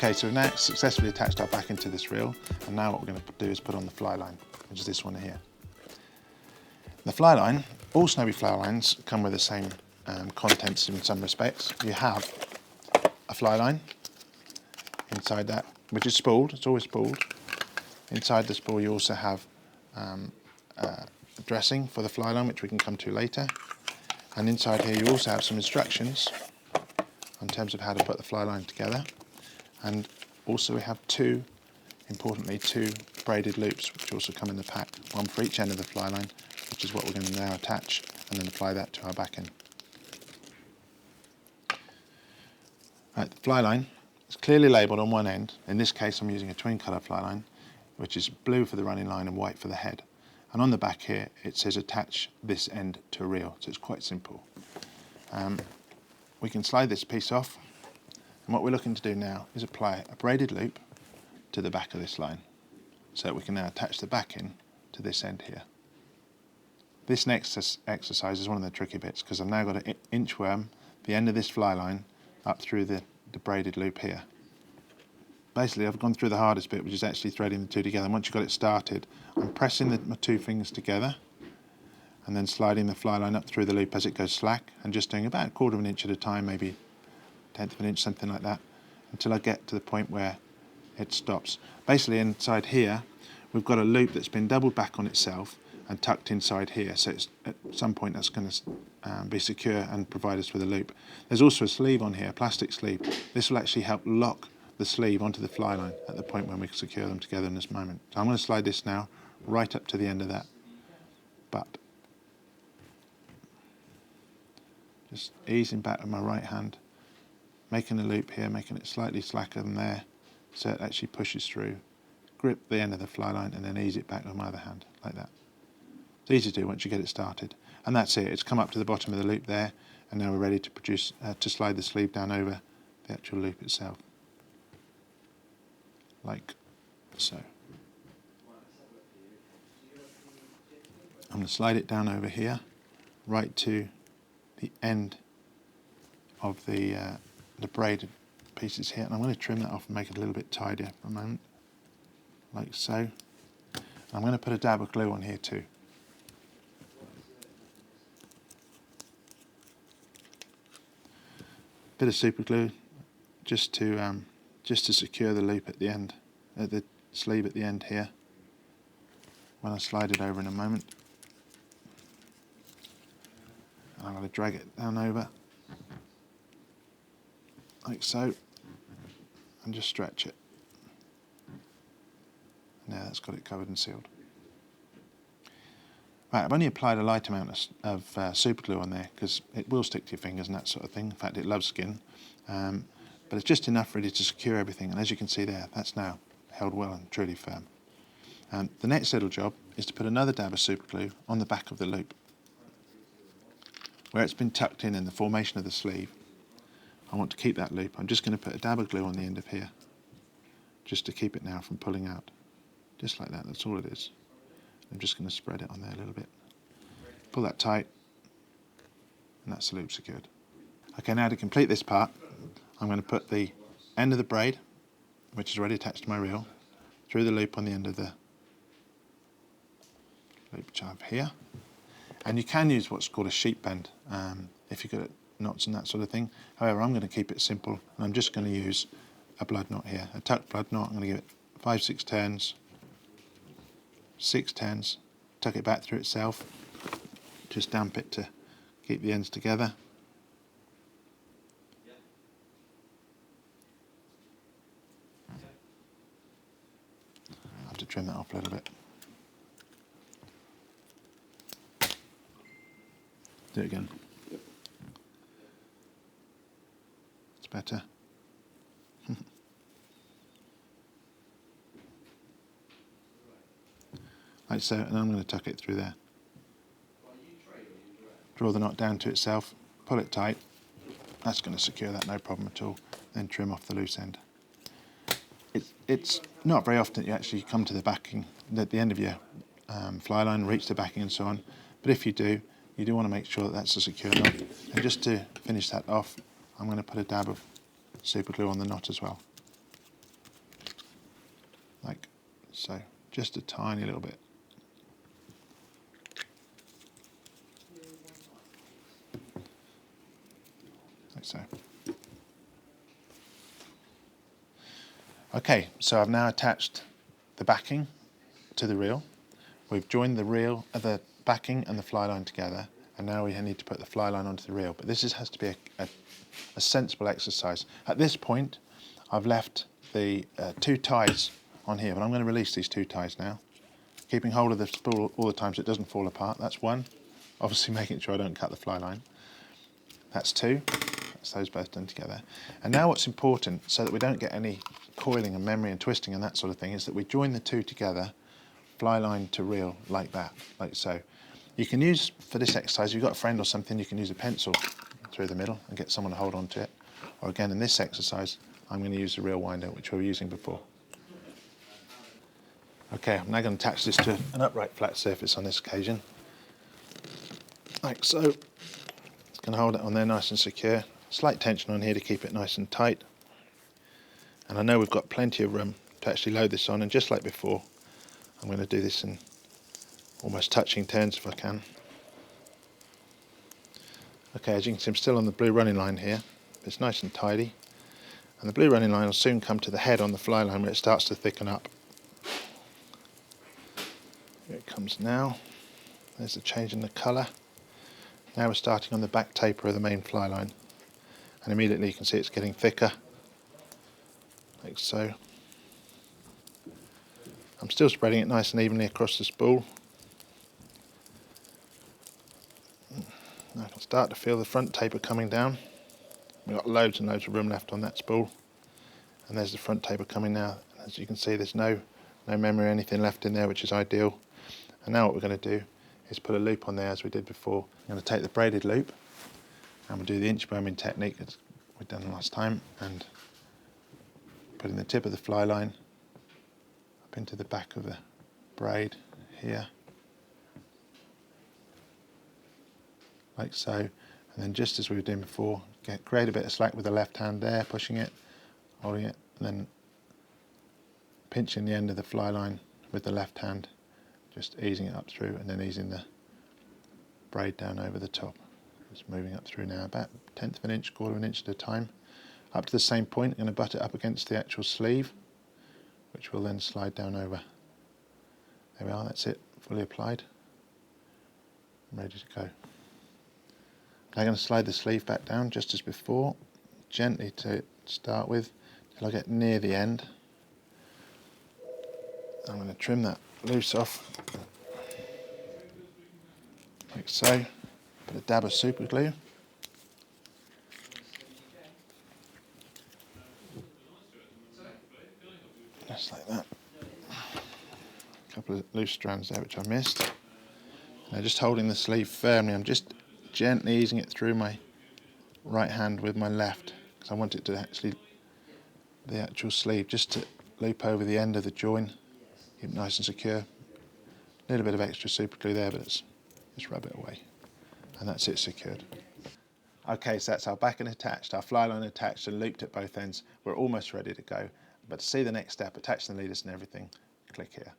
Okay, so we've now successfully attached our backing to this reel, and now what we're going to do is put on the fly line, which is this one here. The fly line, all Snowbee fly lines come with the same contents in some respects. You have a fly line inside that, which is spooled, it's always spooled. Inside the spool you also have a dressing for the fly line, which we can come to later. And inside here you also have some instructions in terms of how to put the fly line together. And also we have importantly two braided loops, which also come in the pack, one for each end of the fly line, which is what we're going to now attach and then apply that to our backing. Right, the fly line is clearly labelled on one end. In this case I'm using a twin colour fly line, which is blue for the running line and white for the head. And on the back here it says attach this end to a reel, so it's quite simple. We can slide this piece off, and what we're looking to do now is apply a braided loop to the back of this line, so that we can now attach the backing to this end here. This next exercise is one of the tricky bits, because I've now got to inchworm the end of this fly line up through the braided loop here. Basically I've gone through the hardest bit, which is actually threading the two together. And once you've got it started, I'm pressing my two fingers together and then sliding the fly line up through the loop as it goes slack, and just doing about 1/4 of an inch at a time, maybe 1/10 of an inch, something like that, until I get to the point where it stops. Basically inside here we've got a loop that's been doubled back on itself and tucked inside here, so it's, at some point that's going to be secure and provide us with a loop. There's also a sleeve on here, a plastic sleeve. This will actually help lock the sleeve onto the fly line at the point when we secure them together in this moment. So I'm going to slide this now right up to the end of that butt. Just easing back with my right hand, making a loop here, making it slightly slacker than there, so it actually pushes through. Grip the end of the fly line and then ease it back with my other hand, like that. It's easy to do once you get it started. And that's it, it's come up to the bottom of the loop there, and now we're ready to to slide the sleeve down over the actual loop itself. Like so. I'm going to slide it down over here, right to the end of the braided pieces here, and I'm going to trim that off and make it a little bit tidier for a moment, like so. I'm going to put a dab of glue on here too. Bit of super glue just to secure the loop at the end, the sleeve at the end here, when I slide it over in a moment. And I'm going to drag it down over, like so, and just stretch it. Now that's got it covered and sealed. Right, I've only applied a light amount of super glue on there, because it will stick to your fingers and that sort of thing. In fact, it loves skin. But it's just enough really to secure everything, and as you can see there, that's now held well and truly firm. The next little job is to put another dab of super glue on the back of the loop, where it's been tucked in the formation of the sleeve. I want to keep that loop. I'm just going to put a dab of glue on the end of here, just to keep it now from pulling out. Just like that, that's all it is. I'm just going to spread it on there a little bit. Pull that tight, and that's the loop secured. Okay, now to complete this part, I'm going to put the end of the braid, which is already attached to my reel, through the loop on the end of the loop which I have here. And you can use what's called a sheep bend if you've got knots and that sort of thing. However, I'm going to keep it simple, and I'm just going to use a blood knot here, a tuck blood knot. I'm going to give it 5/6 turns, 6 turns, tuck it back through itself, just damp it to keep the ends together. I have to trim that off a little bit. Do it again. It's better. Like so, and I'm going to tuck it through there. Draw the knot down to itself, pull it tight. That's going to secure that, no problem at all. Then trim off the loose end. It's not very often that you actually come to the backing, at the end of your fly line, reach the backing and so on. But if you do want to make sure that that's a secure knot. And just to finish that off, I'm going to put a dab of super glue on the knot as well. So just a tiny little bit. Like so. Okay, so I've now attached the backing to the reel. We've joined the backing and the fly line together, and now we need to put the fly line onto the reel. But this has to be a sensible exercise. At this point, I've left the 2 ties on here, but I'm going to release these 2 ties now, keeping hold of the spool all the time so it doesn't fall apart. That's 1. Obviously making sure I don't cut the fly line. That's 2. That's those both done together. And now what's important, so that we don't get any coiling and memory and twisting and that sort of thing, is that we join the 2 together, fly line to reel, like that, like so. You can use, for this exercise, if you've got a friend or something, you can use a pencil through the middle and get someone to hold on to it. Or again, in this exercise, I'm going to use the reel winder, which we were using before. Okay, I'm now going to attach this to an upright flat surface on this occasion, like so. It's going to hold it on there nice and secure. Slight tension on here to keep it nice and tight. And I know we've got plenty of room to actually load this on, and just like before, I'm going to do this in almost touching turns if I can. Okay, as you can see, I'm still on the blue running line here. It's nice and tidy. And the blue running line will soon come to the head on the fly line where it starts to thicken up. Here it comes now. There's the change in the colour. Now we're starting on the back taper of the main fly line. And immediately you can see it's getting thicker, like so. I'm still spreading it nice and evenly across the spool. I can start to feel the front taper coming down. We've got loads and loads of room left on that spool. And there's the front taper coming now. As you can see, there's no memory or anything left in there, which is ideal. And now what we're going to do is put a loop on there as we did before. I'm going to take the braided loop, and we'll do the inch bombing technique as we've done last time, and putting the tip of the fly line up into the back of the braid here, like so. And then, just as we were doing before, create a bit of slack with the left hand there, pushing it, holding it, and then pinching the end of the fly line with the left hand, just easing it up through, and then easing the braid down over the top. Just moving up through now, about 1/10 of an inch, 1/4 of an inch at a time. Up to the same point, I'm going to butt it up against the actual sleeve, which will then slide down over. There we are, that's it, fully applied. I'm ready to go. Now I'm going to slide the sleeve back down just as before, gently to start with, till I get near the end. I'm going to trim that loose off, like so. Put a dab of super glue. Just like that. A couple of loose strands there which I missed. Now just holding the sleeve firmly, I'm just gently easing it through my right hand with my left, because I want it to actually, the actual sleeve, just to loop over the end of the join, keep it nice and secure. A little bit of extra super glue there, but just rub it away. And that's it, secured. Okay, so that's our backing attached, our fly line attached and looped at both ends. We're almost ready to go. But to see the next step, attach the leaders and everything, click here.